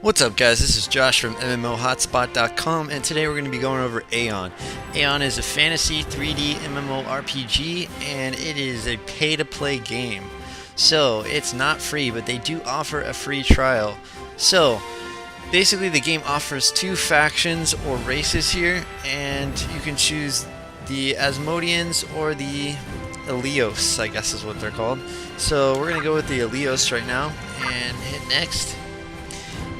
What's up, guys? This is Josh from MMOHotspot.com, and today we're going to be going over Aion. Aion is a fantasy 3D MMORPG, and it is a pay-to-play game. So, it's not free, but they do offer a free trial. So, basically the game offers two factions or races here, and you can choose the Asmodeans or the Elios, I guess is what they're called. So, we're going to go with the Elios right now, and hit next.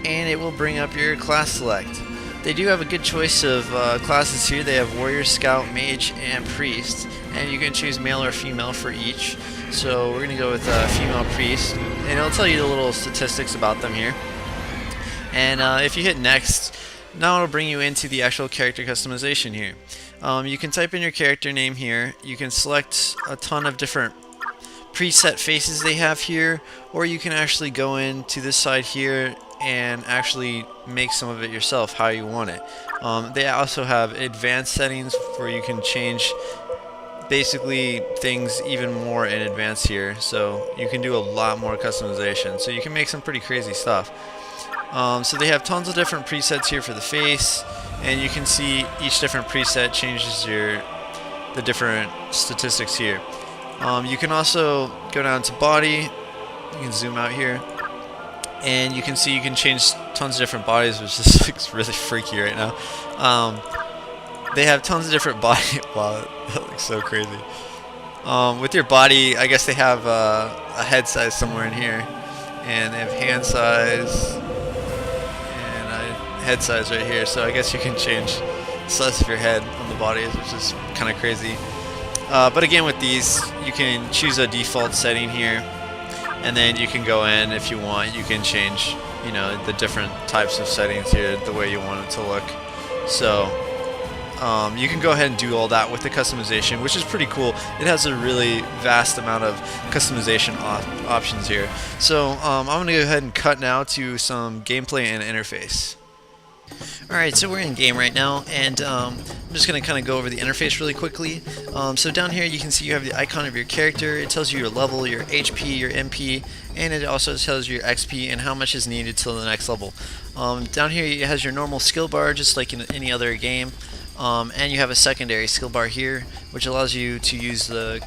And it will bring up your class select. They do have a good choice of classes here. They have Warrior, Scout, Mage, and Priest, and you can choose male or female for each. So we're going to go with female Priest, and it'll tell you the little statistics about them here. And if you hit next, now it'll bring you into the actual character customization here. You can type in your character name here. You can select a ton of different preset faces they have here, or you can actually go into this side here and actually make some of it yourself how you want it. They also have advanced settings where you can change basically things even more in advance here, so you can do a lot more customization, so you can make some pretty crazy stuff. So they have tons of different presets here for the face, and you can see each different preset changes the different statistics here. You can also go down to body. You can zoom out here, and you can see you can change tons of different bodies, which is looks really freaky right now. They have tons of different body. Wow, that looks so crazy. With your body, I guess they have a head size somewhere in here, and they have hand size and head size right here. So I guess you can change the size of your head on the bodies, which is kind of crazy. But again, with these, you can choose a default setting here, and then you can go in if you want. You can change, the different types of settings here, the way you want it to look. So you can go ahead and do all that with the customization, which is pretty cool. It has a really vast amount of customization options here. So I'm going to go ahead and cut now to some gameplay and interface. Alright, so we're in game right now, and I'm just going to kind of go over the interface really quickly. So down here you can see you have the icon of your character. It tells you your level, your HP, your MP, and it also tells you your XP and how much is needed till the next level. Down here it has your normal skill bar, just like in any other game, and you have a secondary skill bar here, which allows you to use the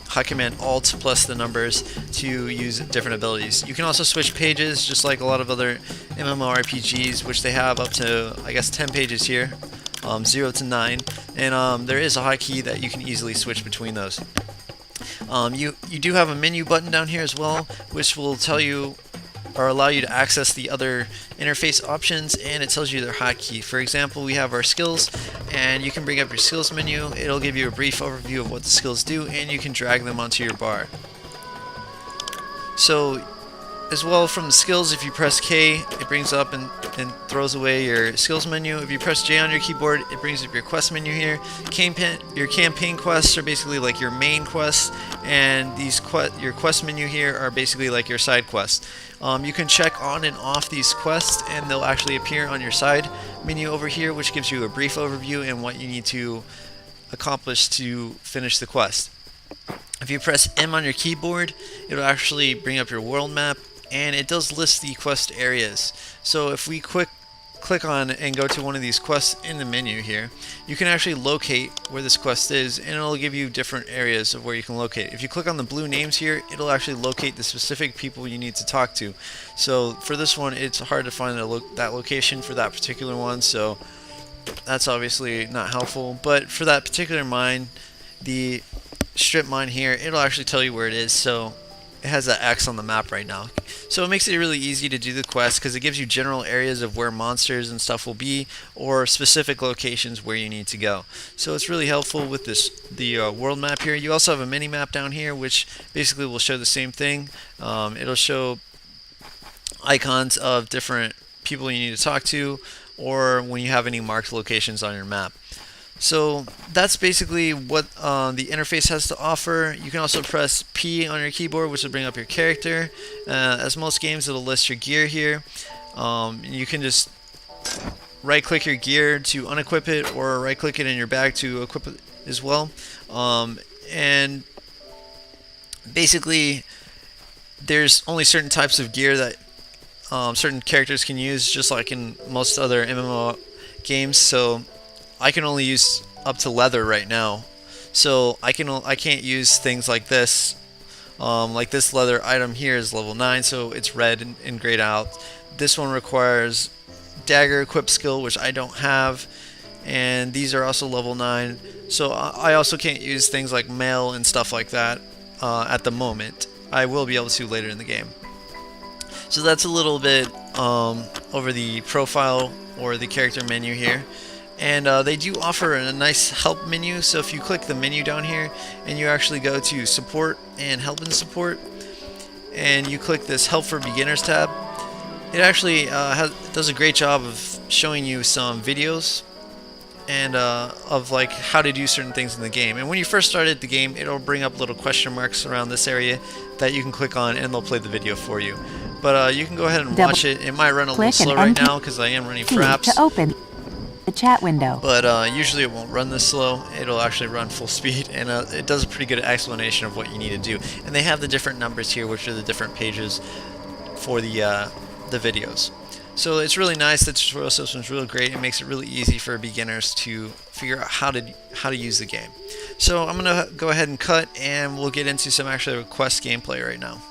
hot command Alt plus the numbers to use different abilities. You can also switch pages, just like a lot of other MMORPGs, which they have up to, I guess, 10 pages here, 0 to 9, and there is a hotkey that you can easily switch between those. You do have a menu button down here as well, which will tell you or allow you to access the other interface options, and it tells you their hotkey. For example, we have our skills, and you can bring up your skills menu. It'll give you a brief overview of what the skills do, and you can drag them onto your bar. So as well, from the skills, if you press K, it brings up and throws away your skills menu. If you press J on your keyboard, it brings up your quest menu here. Your campaign quests are basically like your main quests, and your quest menu here are basically like your side quests. You can check on and off these quests, and they'll actually appear on your side menu over here, which gives you a brief overview and what you need to accomplish to finish the quest. If you press M on your keyboard, it'll actually bring up your world map, and it does list the quest areas. So if we click on and go to one of these quests in the menu here, you can actually locate where this quest is, and it'll give you different areas of where you can locate. If you click on the blue names here, it'll actually locate the specific people you need to talk to. So for this one, it's hard to find that location for that particular one, so that's obviously not helpful. But for that particular mine, the strip mine here, it'll actually tell you where it is, so it has that X on the map right now. So it makes it really easy to do the quest, because it gives you general areas of where monsters and stuff will be, or specific locations where you need to go. So it's really helpful with the world map here. You also have a mini map down here, which basically will show the same thing. It'll show icons of different people you need to talk to, or when you have any marked locations on your map. So that's basically what the interface has to offer. You can also press P on your keyboard, which will bring up your character. As most games, it'll list your gear here. You can just right click your gear to unequip it, or right click it in your bag to equip it as well. And basically there's only certain types of gear that certain characters can use, just like in most other MMO games. So I can only use up to leather right now. So I can't use things like this. Like this leather item here is level 9, so it's red and grayed out. This one requires dagger equip skill, which I don't have, and these are also level 9. So I also can't use things like mail and stuff like that at the moment. I will be able to later in the game. So that's a little bit over the profile or the character menu here. And they do offer a nice help menu, so if you click the menu down here and you actually go to support and help and support, and you click this help for beginners tab, it actually does a great job of showing you some videos and of like how to do certain things in the game. And when you first started the game, it'll bring up little question marks around this area that you can click on, and they'll play the video for you. But you can go ahead and watch it. It might run a little slow right now because I am running fraps. To open the chat window. But usually it won't run this slow. It'll actually run full speed, and it does a pretty good explanation of what you need to do. And they have the different numbers here, which are the different pages for the videos. So it's really nice. The tutorial system is really great. It makes it really easy for beginners to figure out how to use the game. So I'm gonna go ahead and cut, and we'll get into some actual quest gameplay right now.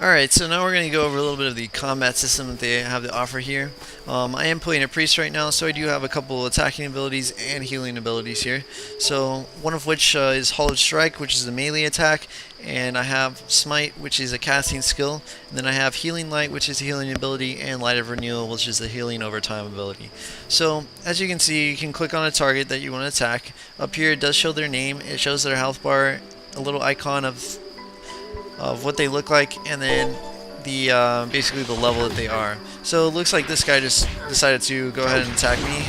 Alright, so now we're going to go over a little bit of the combat system that they have to offer here. I am playing a priest right now, so I do have a couple attacking abilities and healing abilities here. So one of which is Hollowed Strike, which is a melee attack, and I have Smite, which is a casting skill, and then I have Healing Light, which is a healing ability, and Light of Renewal, which is a healing over time ability. So as you can see, you can click on a target that you want to attack. Up here it does show their name, it shows their health bar, a little icon of what they look like, and then the basically the level that they are. So it looks like this guy just decided to go ahead and attack me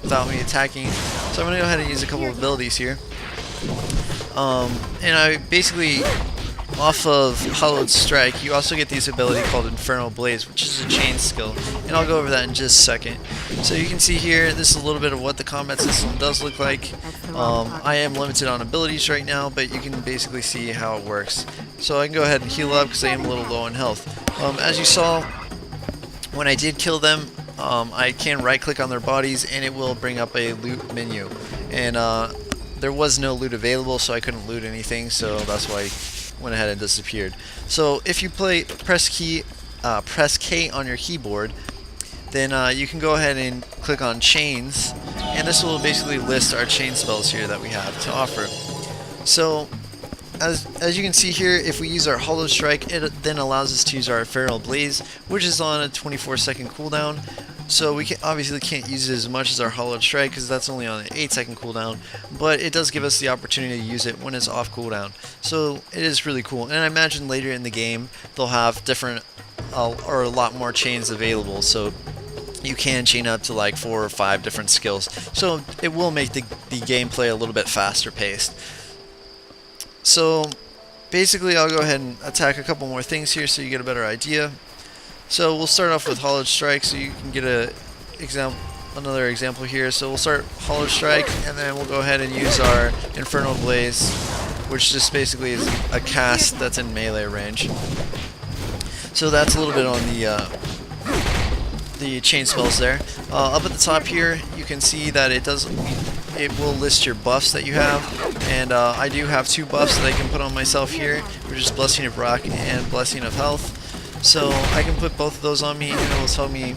without me attacking. So I'm going to go ahead and use a couple of abilities here. And I basically, off of Hollowed Strike, you also get this ability called Infernal Blaze, which is a chain skill, and I'll go over that in just a second. So you can see here, this is a little bit of what the combat system does look like. I am limited on abilities right now, but you can basically see how it works. So I can go ahead and heal up because I am a little low on health. As you saw, when I did kill them, I can right click on their bodies and it will bring up a loot menu. And there was no loot available, so I couldn't loot anything, so that's why I went ahead and disappeared. So if you press K on your keyboard, then you can go ahead and click on chains, and this will basically list our chain spells here that we have to offer. So as you can see here, if we use our Hollow Strike, it then allows us to use our Infernal Blaze, which is on a 24-second cooldown. So we obviously can't use it as much as our Hollowed Strike because that's only on an 8-second cooldown, but it does give us the opportunity to use it when it's off cooldown. So it is really cool, and I imagine later in the game they'll have different or a lot more chains available, so you can chain up to like 4 or 5 different skills. So it will make the gameplay a little bit faster paced. So basically I'll go ahead and attack a couple more things here so you get a better idea. So we'll start off with Hollowed Strike so you can get another example here. So we'll start Hollowed Strike, and then we'll go ahead and use our Infernal Blaze, which just basically is a cast that's in melee range. So that's a little bit on the chain spells there. Up at the top here, you can see that it will list your buffs that you have, and I do have 2 buffs that I can put on myself here, which is Blessing of Rock and Blessing of Health. So I can put both of those on me, and it will tell me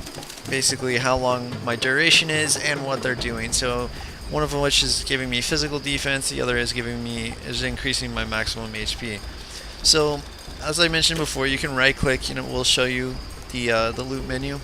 basically how long my duration is and what they're doing. So one of which is giving me physical defense, the other is increasing my maximum HP. So as I mentioned before, you can right click, and it will show you the loot menu,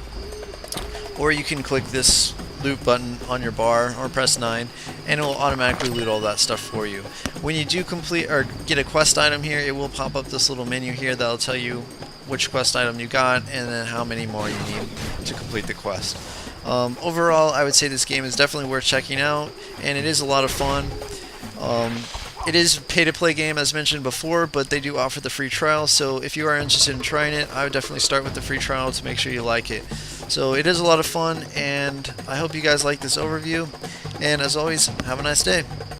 or you can click this loot button on your bar or press 9, and it will automatically loot all that stuff for you. When you do complete or get a quest item here, it will pop up this little menu here that will tell you which quest item you got and then how many more you need to complete the quest. Overall, I would say this game is definitely worth checking out, and it is a lot of fun. It is a pay-to-play game as mentioned before, but they do offer the free trial, so if you are interested in trying it, I would definitely start with the free trial to make sure you like it. So it is a lot of fun, and I hope you guys like this overview, and as always, have a nice day.